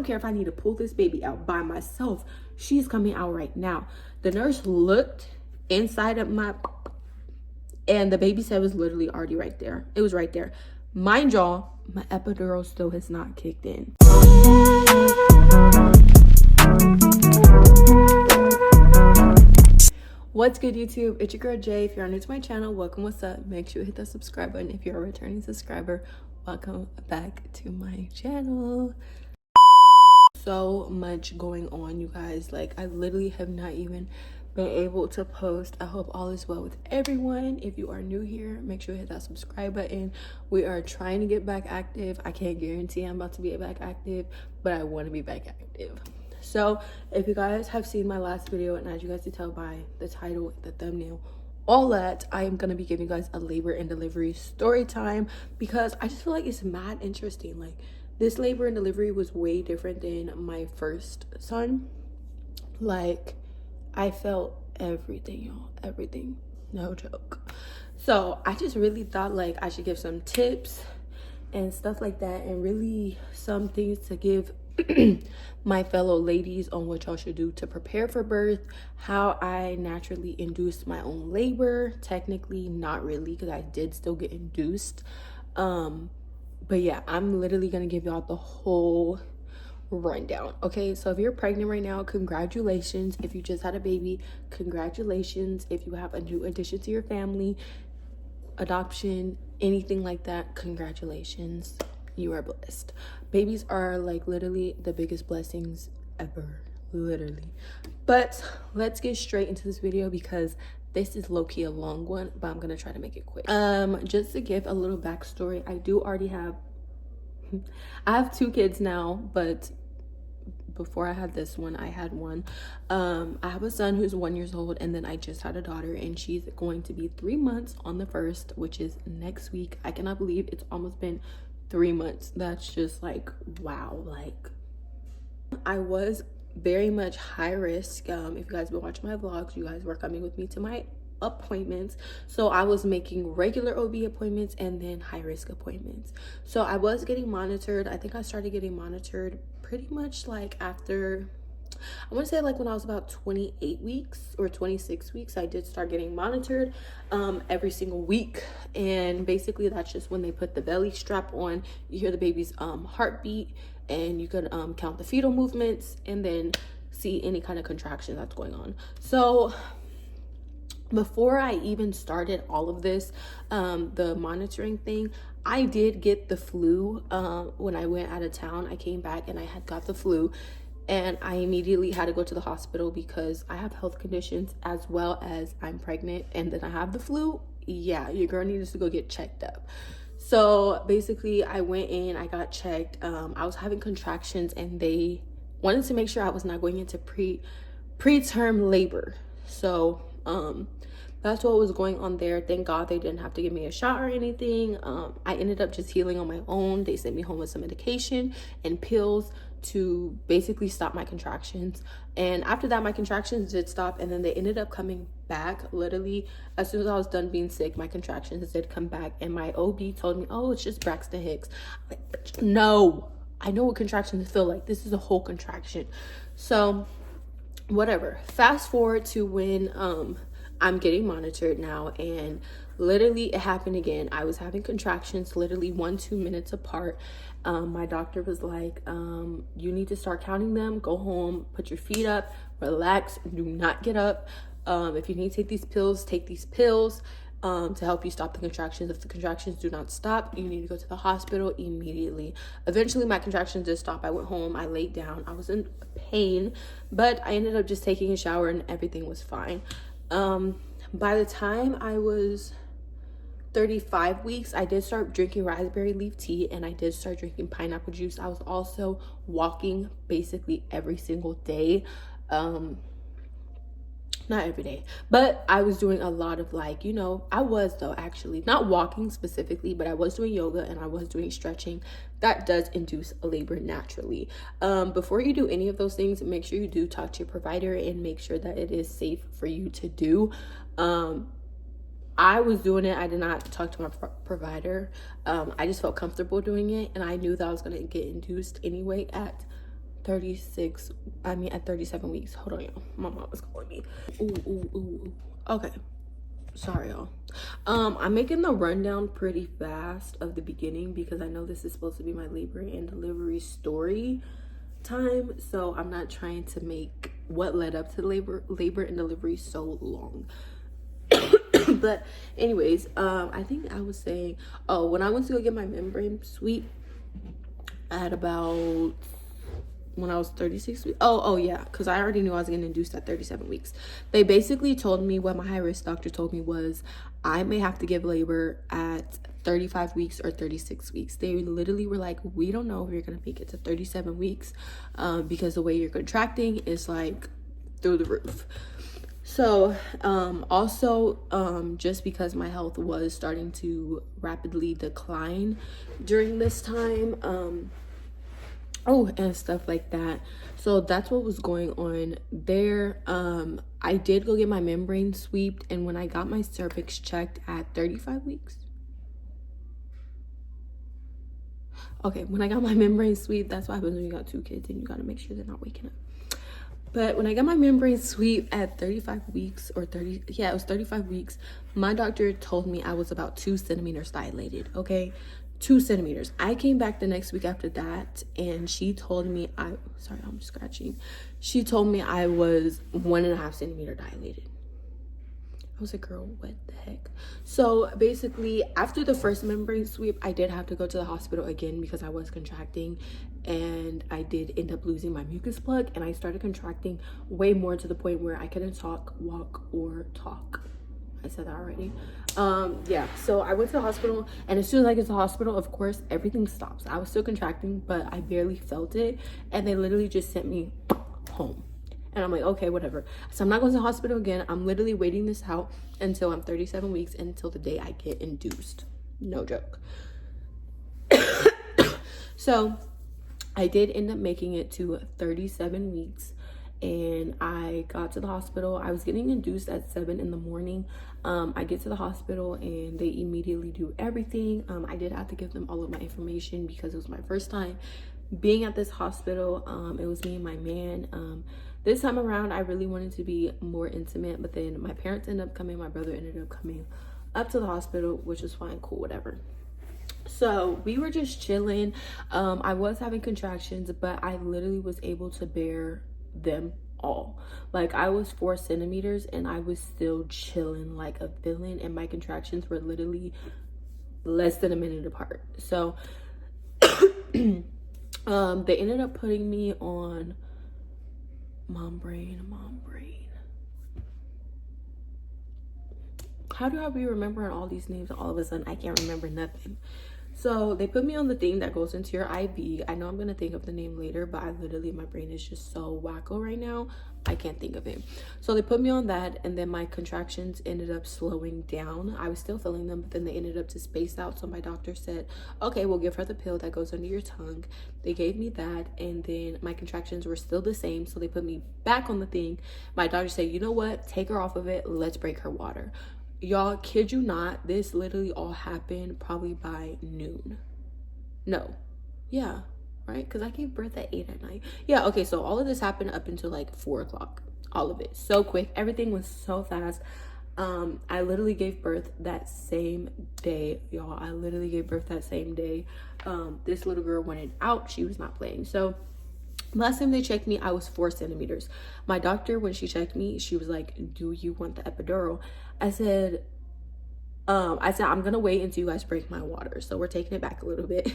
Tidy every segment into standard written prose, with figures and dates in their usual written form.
care if I need to pull this baby out by myself. She's coming out right now. The nurse looked inside of my, and the baby's head was literally already right there. It was right there. Mind y'all, my epidural still has not kicked in. What's good, YouTube? It's your girl Jay. If you're new to my channel, welcome. What's up? Make sure you hit that subscribe button. If you're a returning subscriber, welcome back to my channel. So much going on, you guys. Like, I literally have not even been able to post. I hope all is well with everyone. If you are new here, make sure you hit that subscribe button. We are trying to get back active. I can't guarantee I'm about to be back active, but I want to be back active. So if you guys have seen my last video, and as you guys can tell by the title, the thumbnail, all that, I am going to be giving you guys a labor and delivery story time, because I just feel like it's mad interesting. Like, this labor and delivery was way different than my first son. Like, I felt everything, y'all, everything, no joke. So I just really thought like I should give some tips and stuff like that, and really some things to give my fellow ladies on what y'all should do to prepare for birth, how I naturally induced my own labor. Technically not really, because I did still get induced, but yeah, I'm literally gonna give y'all the whole rundown. Okay, so if you're pregnant right now, congratulations. If you just had a baby, congratulations. If you have a new addition to your family, adoption, anything like that, congratulations, you are blessed. Babies are like literally the biggest blessings ever, literally. But let's get straight into this video, because this is low-key a long one, but I'm gonna try to make it quick. Just to give a little backstory, I have 2 kids now, but before I had this one, I had one. I have a son who's 1 year old, and then I just had a daughter, and she's going to be 3 months on the 1st, which is next week. I cannot believe it's almost been 3 months. That's just like, wow. Like, I was very much high risk. If you guys been watching my vlogs, you guys were coming with me to my appointments. So I was making regular OB appointments and then high risk appointments. So I was getting monitored. I think I started getting monitored pretty much like after, I want to say like when I was about 28 weeks or 26 weeks, I did start getting monitored every single week. And basically that's just when they put the belly strap on. You hear the baby's heartbeat, and you can count the fetal movements and then see any kind of contraction that's going on. So before I even started all of this, the monitoring thing, I did get the flu. When I went out of town, I came back and I had got the flu, and I immediately had to go to the hospital because I have health conditions as well as I'm pregnant, and then I have the flu. Yeah, your girl needs to go get checked up. So basically I went in, I got checked. I was having contractions, and they wanted to make sure I was not going into preterm labor. So that's what was going on there. Thank God they didn't have to give me a shot or anything. I ended up just healing on my own. They sent me home with some medication and pills to basically stop my contractions. And after that, my contractions did stop, and then they ended up coming back. Literally, as soon as I was done being sick, my contractions did come back, and my OB told me, oh, it's just Braxton Hicks. I'm like, no, I know what contractions feel like. This is a whole contraction. So whatever. Fast forward to when I'm getting monitored now, and literally it happened again. I was having contractions literally 1-2 minutes apart. My doctor was like, you need to start counting them. Go home, put your feet up, relax, do not get up. If you need to take these pills, take these pills to help you stop the contractions. If the contractions do not stop, you need to go to the hospital immediately. Eventually my contractions did stop. I went home, I laid down, I was in pain, but I ended up just taking a shower and everything was fine. By the time I was 35 weeks, I did start drinking raspberry leaf tea, and I did start drinking pineapple juice. I was also walking basically every single day. Not every day, but I was doing a lot of, like, you know, I was though actually not walking specifically, but I was doing yoga and I was doing stretching. That does induce labor naturally. Before you do any of those things, make sure you do talk to your provider and make sure that it is safe for you to do. I was doing it. I did not talk to my provider. I just felt comfortable doing it, and I knew that I was going to get induced anyway at at 37 weeks. Hold on, y'all. My mom was calling me. Ooh. Okay. Sorry, y'all. I'm making the rundown pretty fast of the beginning because I know this is supposed to be my labor and delivery story time. So I'm not trying to make what led up to labor and delivery so long. But anyways, I think I was saying, when I went to go get my membrane sweep at about, when I was 36 weeks. Yeah, because I already knew I was getting induced at 37 weeks. They basically told me, what my high risk doctor told me was, I may have to give labor at 35 weeks or 36 weeks. They literally were like, we don't know if you're gonna make it to 37 weeks because the way you're contracting is like through the roof. So just because my health was starting to rapidly decline during this time, and stuff like that. So that's what was going on there. I did go get my membrane sweeped, and when I got my cervix checked at 35 weeks. Okay, when I got my membrane sweep, that's what happens when you got 2 kids and you gotta make sure they're not waking up. But when I got my membrane sweep at 35 weeks it was 35 weeks, my doctor told me I was about 2 centimeters dilated, okay? 2 centimeters. I came back the next week after that, and she told me she told me I was 1.5 centimeter dilated. I was like, girl, what the heck? So basically, after the first membrane sweep, I did have to go to the hospital again because I was contracting, and I did end up losing my mucus plug, and I started contracting way more to the point where I couldn't talk, walk, or talk. I said that already. So I went to the hospital, and as soon as I get to the hospital, of course, everything stops. I was still contracting, but I barely felt it, and they literally just sent me home. And I'm like, okay, whatever. So I'm not going to the hospital again. I'm literally waiting this out until I'm 37 weeks, until the day I get induced. No joke. So I did end up making it to 37 weeks. And I got to the hospital. I was getting induced at 7 in the morning. I get to the hospital and they immediately do everything. I did have to give them all of my information because it was my first time being at this hospital. It was me and my man. This time around, I really wanted to be more intimate, but then my parents ended up coming. My brother ended up coming up to the hospital, which is fine, cool, whatever. So we were just chilling. I was having contractions, but I literally was able to bear them all. Like, I was 4 centimeters and I was still chilling like a villain, and my contractions were literally less than a minute apart. So they ended up putting me on mom brain. How do I be remembering all these names and all of a sudden I can't remember nothing? So they put me on the thing that goes into your IV. I know I'm gonna think of the name later, but I literally, my brain is just so wacko right now, I can't think of it. So they put me on that, and then my contractions ended up slowing down. I was still feeling them, but then they ended up to space out. So my doctor said, okay, we'll give her the pill that goes under your tongue. They gave me that, and then my contractions were still the same, so they put me back on the thing. My doctor said, you know what, take her off of it, let's break her water. Y'all, kid you not, this literally all happened probably by noon. No. Yeah, right? Because I gave birth at 8 at night. Yeah, okay, so all of this happened up until like 4 o'clock. All of it. So quick. Everything was so fast. I literally gave birth that same day, y'all. I literally gave birth that same day. This little girl wanted out. She was not playing. So last time they checked me, I was 4 centimeters. My doctor, when she checked me, she was like, do you want the epidural? I said, I'm gonna wait until you guys break my water. So we're taking it back a little bit.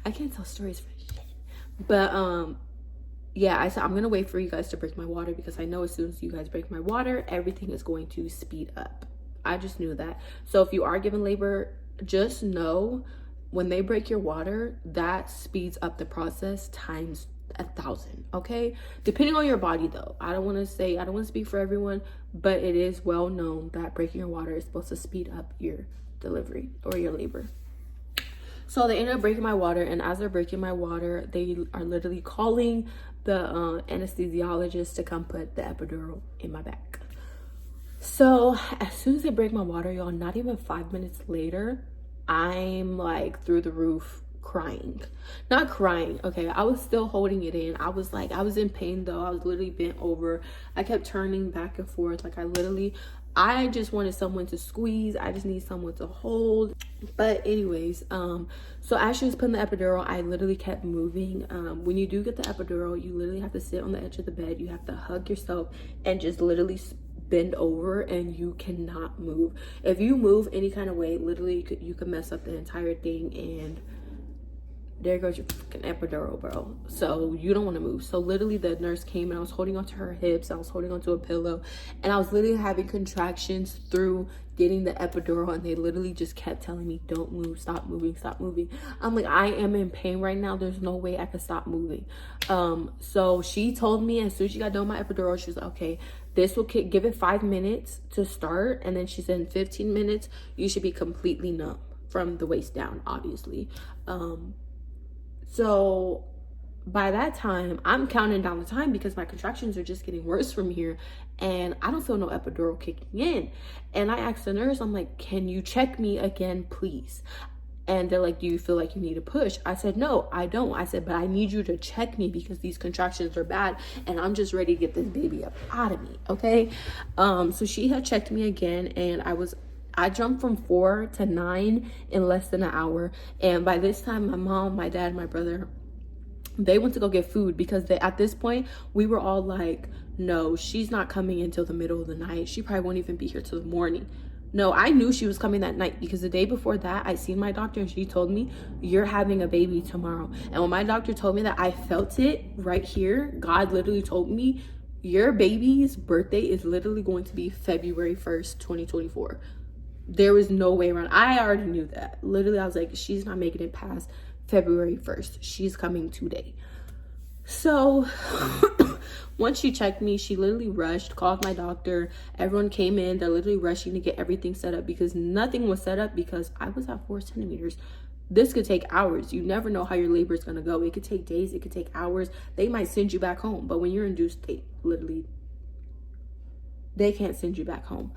I can't tell stories for shit. But yeah, I said, I'm gonna wait for you guys to break my water, because I know as soon as you guys break my water, everything is going to speed up. I just knew that. So if you are given labor, just know when they break your water, that speeds up the process times 1,000, okay? Depending on your body though. I don't want to speak for everyone, but it is well known that breaking your water is supposed to speed up your delivery or your labor. So they ended up breaking my water, and as they're breaking my water, they are literally calling the anesthesiologist to come put the epidural in my back. So as soon as they break my water, y'all, not even 5 minutes later, I'm like through the roof, crying. Not crying, okay, I was still holding it in. I was in pain though. I was literally bent over. I kept turning back and forth. Like I just wanted someone to squeeze. I just need someone to hold. But anyways, so as she was putting the epidural, I literally kept moving. When you do get the epidural, you literally have to sit on the edge of the bed. You have to hug yourself and just literally bend over, and you cannot move. If you move any kind of way, literally you could mess up the entire thing, and there goes your fucking epidural, bro. So you don't want to move. So literally the nurse came and I was holding onto her hips. I was holding onto a pillow, and I was literally having contractions through getting the epidural, and they literally just kept telling me, don't move, stop moving, stop moving. I'm like, I am in pain right now. There's no way I could stop moving. So she told me as soon as she got done with my epidural, she was like, okay, this will give it 5 minutes to start, and then she said in 15 minutes you should be completely numb from the waist down, obviously. So by that time, I'm counting down the time because my contractions are just getting worse from here, and I don't feel no epidural kicking in. And I asked the nurse, I'm like, can you check me again, please? And they're like, do you feel like you need a push? I said, no, I don't. I said, but I need you to check me because these contractions are bad and I'm just ready to get this baby up out of me, okay? So she had checked me again, and I jumped from 4 to 9 in less than an hour. And by this time, my mom, my dad, my brother, they went to go get food because at this point, we were all like, no, she's not coming until the middle of the night. She probably won't even be here till the morning. No, I knew she was coming that night because the day before that, I seen my doctor and she told me, you're having a baby tomorrow. And when my doctor told me that, I felt it right here. God literally told me, your baby's birthday is literally going to be February 1st, 2024. There was no way around. I already knew that. Literally, I was like, she's not making it past February 1st. She's coming today. So once she checked me, she literally rushed, called my doctor. Everyone came in. They're literally rushing to get everything set up because nothing was set up because I was at 4 centimeters. This could take hours. You never know how your labor is going to go. It could take days. It could take hours. They might send you back home. But when you're induced, they can't send you back home.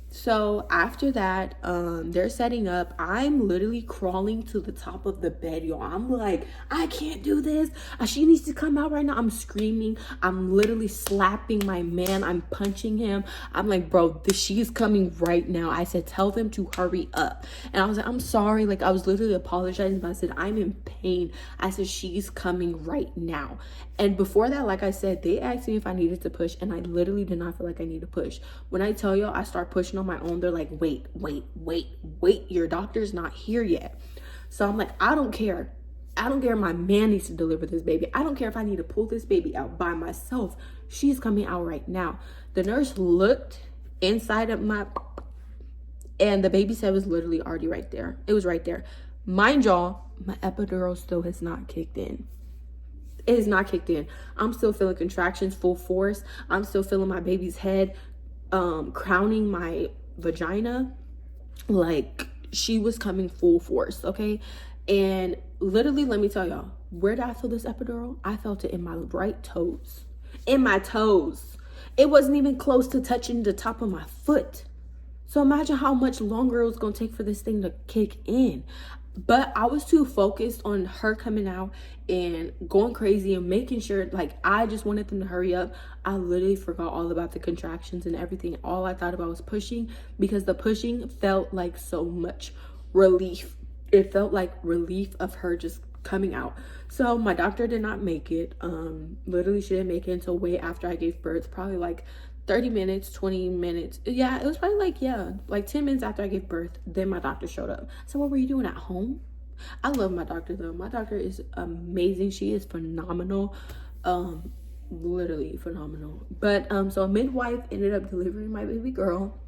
So after that, they're setting up. I'm literally crawling to the top of the bed, y'all. I'm like, I can't do this. She needs to come out right now. I'm screaming. I'm literally slapping my man. I'm punching him. I'm like, bro, she's coming right now. I said, tell them to hurry up. And I was like, I'm sorry. Like, I was literally apologizing, but I said, I'm in pain. I said, she's coming right now. And before that, like I said, they asked me if I needed to push, and I literally did not feel like I need to push. When I tell y'all I start pushing on my own, they're like, wait, your doctor's not here yet. So I'm like, I don't care. My man needs to deliver this baby. I don't care if I need to pull this baby out by myself. She's coming out right now. The nurse looked inside of and the baby set was literally already right there. It was right there. Mind y'all, my epidural still has not kicked in. It has not kicked in. I'm still feeling contractions full force. I'm still feeling my baby's head crowning my vagina. Like, she was coming full force, okay? And literally, let me tell y'all, where did I feel this epidural? I felt it in my right toes. In my toes. It wasn't even close to touching the top of my foot. So imagine how much longer it was going to take for this thing to kick in. But I was too focused on her coming out and going crazy and making sure, like, I just wanted them to hurry up. I literally forgot all about the contractions and everything. All I thought about was pushing, because the pushing felt like so much relief. It felt like relief of her just coming out. So my doctor did not make it. Literally, she didn't make it until way after I gave birth, probably like 30 minutes, 20 minutes. Yeah, it was probably like 10 minutes after I gave birth. Then my doctor showed up. So what were you doing at home? I love my doctor though. My doctor is amazing. She is phenomenal. Literally phenomenal. But so a midwife ended up delivering my baby girl.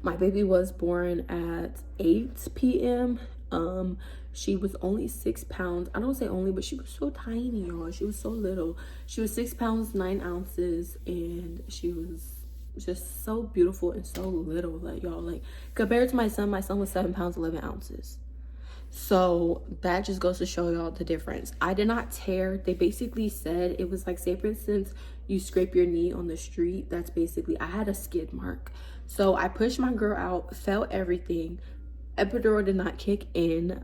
My baby was born at 8 p.m. She was only 6 pounds. I don't say only, but she was so tiny, y'all. She was so little. She was 6 pounds 9 ounces, and she was just so beautiful and so little. Like, y'all, like, compared to my son was 7 pounds 11 ounces. So that just goes to show y'all the difference. I did not tear. They basically said it was like, say for instance, you scrape your knee on the street. That's basically, I had a skid mark. So I pushed my girl out, felt everything. Epidural did not kick in.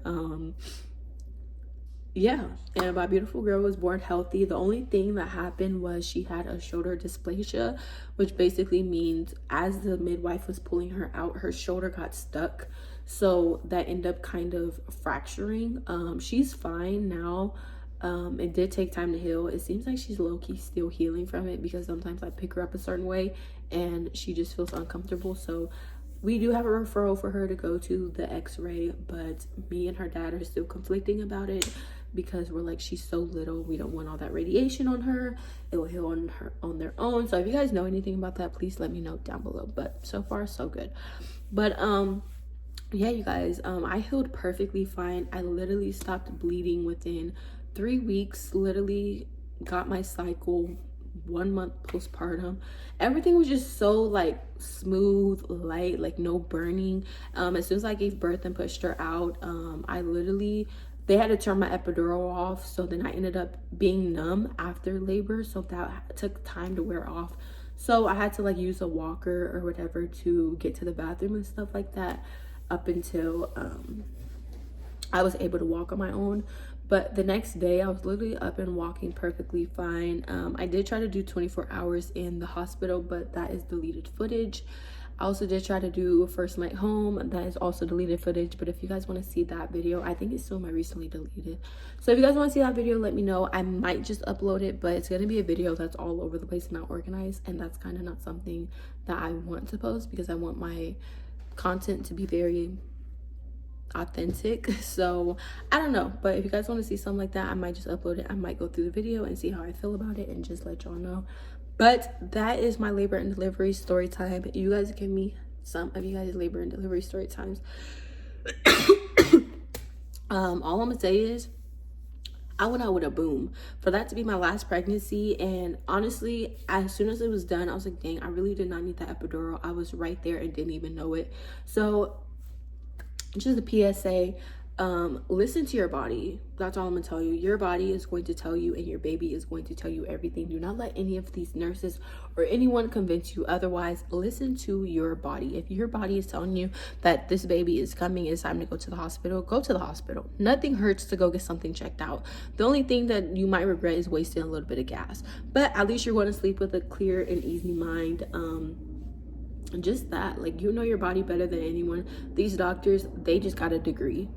yeah, and my beautiful girl was born healthy. The only thing that happened was she had a shoulder dysplasia, which basically means as the midwife was pulling her out, her shoulder got stuck. So that ended up kind of fracturing. She's fine now. It did take time to heal. It seems like she's low-key still healing from it, because sometimes I pick her up a certain way and she just feels uncomfortable. So we do have a referral for her to go to the x-ray, but me and her dad are still conflicting about it, because we're like, she's so little, we don't want all that radiation on her. It will heal on her on their own. So if you guys know anything about that, please let me know down below. But so far so good. But yeah, you guys, I healed perfectly fine. I literally stopped bleeding within 3 weeks. Literally got my cycle 1 month postpartum. Everything was just so like smooth, light, like no burning. As soon as I gave birth and pushed her out, I literally, they had to turn my epidural off, so then I ended up being numb after labor, so that took time to wear off. So I had to like use a walker or whatever to get to the bathroom and stuff like that, up until I was able to walk on my own. But the next day I was literally up and walking perfectly fine. I did try to do 24 hours in the hospital, but that is deleted footage. I also did try to do a first night home, that is also deleted footage. But if you guys want to see that video, I think it's still my recently deleted. So if you guys want to see that video, let me know. I might just upload it, but it's going to be a video that's all over the place and not organized, and that's kind of not something that I want to post, because I want my content to be very authentic. So I don't know, but if you guys want to see something like that, I might just upload it. I might go through the video and see how I feel about it and just let y'all know. But that is my labor and delivery story time. You guys give me some of you guys labor and delivery story times. All I'm gonna say is I went out with a boom. For that to be my last pregnancy, and honestly, as soon as it was done, I was like, dang, I really did not need that epidural. I was right there and didn't even know it. So just a PSA, listen to your body. That's all I'm gonna tell you. Your body is going to tell you, and your baby is going to tell you everything. Do not let any of these nurses or anyone convince you otherwise. Listen to your body. If your body is telling you that this baby is coming, it's time to go to the hospital, go to the hospital. Nothing hurts to go get something checked out. The only thing that you might regret is wasting a little bit of gas, but at least you're going to sleep with a clear and easy mind. Just that, like, you know your body better than anyone. These doctors, they just got a degree.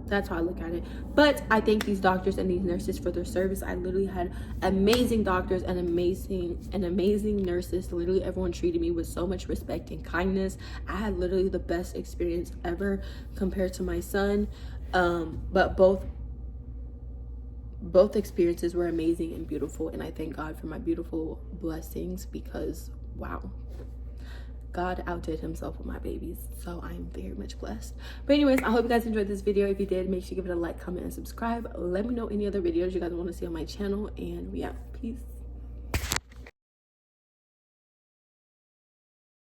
That's how I look at it. But I thank these doctors and these nurses for their service. I literally had amazing doctors and amazing nurses. Literally everyone treated me with so much respect and kindness. I had literally the best experience ever compared to my son. But both experiences were amazing and beautiful, and I thank God for my beautiful blessings, because wow, God outdid himself with my babies. So I'm very much blessed. But anyways, I hope you guys enjoyed this video. If you did, make sure you give it a like, comment, and subscribe. Let me know any other videos you guys want to see on my channel. And yeah, peace.